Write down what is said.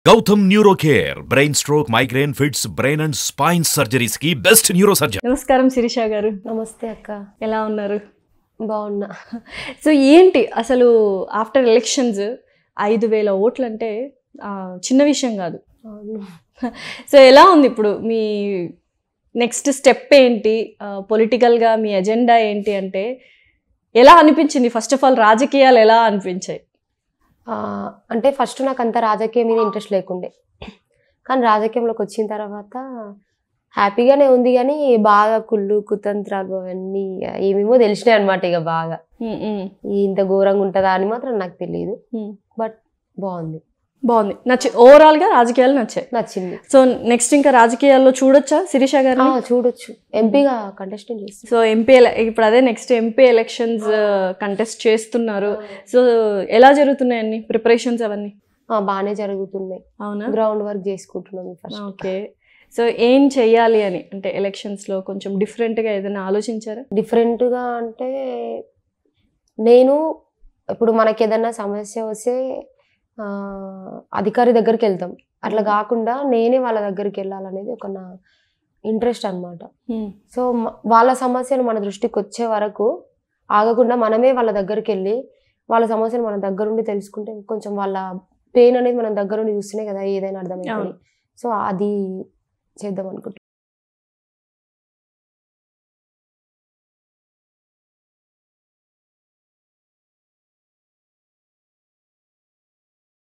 Gautam Neurocare, brain stroke, migraine, fits, brain and spine surgeries ki best neurosurgeon. నమస్కారం శిరీష గారు. నమస్తే అక్క. ఎలా ఉన్నారు? బాగున్నా. సో ఏంటి అసలు ఆఫ్టర్ ఎలక్షన్స్ 5,000 ఓట్లు అంటే చిన్న విషయం కాదు. సో ఎలా ఉంది ఇప్పుడు మీ నెక్స్ట్ స్టెప్ ఏంటి, పొలిటికల్గా మీ ఎజెండా ఏంటి అంటే ఎలా అనిపించింది? ఫస్ట్ ఆఫ్ ఆల్ రాజకీయాలు ఎలా అనిపించాయి? అంటే ఫస్ట్ నాకు అంత రాజకీయం మీద ఇంట్రెస్ట్ లేకుండే, కానీ రాజకీయంలోకి వచ్చిన తర్వాత హ్యాపీగానే ఉంది. కానీ బాగా కుళ్ళు కుతంత్రాలు అవన్నీ ఏమేమో తెలిసినాయి అనమాట. ఇక బాగా ఇంత ఘోరంగా ఉంటుందా అని మాత్రం నాకు తెలియదు. బట్ బాగుంది. ఓవరాల్గా రాజకీయాలు నచ్చింది. సో నెక్స్ట్ ఇంకా రాజకీయాల్లో చూడొచ్చా శిరీష గారు? చూడొచ్చు. ఎంపీగా కంటెస్టెంట్ చేస్తారు. సో ఎంపీ ఇప్పుడు అదే నెక్స్ట్ ఎంపీ ఎలక్షన్స్ కంటెస్ట్ చేస్తున్నారు. సో ఎలా జరుగుతున్నాయి అన్ని ప్రిపరేషన్స్ అవన్నీ? బాగానే జరుగుతున్నాయి. అవునా? గ్రౌండ్ వర్క్ చేసుకుంటున్నాం ఫస్ట్. ఓకే. సో ఏం చెయ్యాలి అని అంటే ఎలక్షన్స్లో కొంచెం డిఫరెంట్గా ఏదైనా ఆలోచించారా? డిఫరెంట్గా అంటే నేను ఇప్పుడు మనకి ఏదైనా సమస్య వస్తే అధికారి దగ్గరికి వెళ్తాం, అట్లా కాకుండా నేనే వాళ్ళ దగ్గరికి వెళ్ళాలనేది ఒక నా ఇంట్రెస్ట్ అనమాట. సో వాళ్ళ సమస్యలు మన దృష్టికి వచ్చే వరకు ఆగకుండా మనమే వాళ్ళ దగ్గరికి వెళ్ళి వాళ్ళ సమస్యలు మన దగ్గరుండి తెలుసుకుంటే కొంచెం వాళ్ళ పెయిన్ అనేది మనం దగ్గరుండి చూస్తేనే కదా ఏదైనా అర్థమవుతుంది. సో అది చేద్దాం అనుకుంటున్నాను.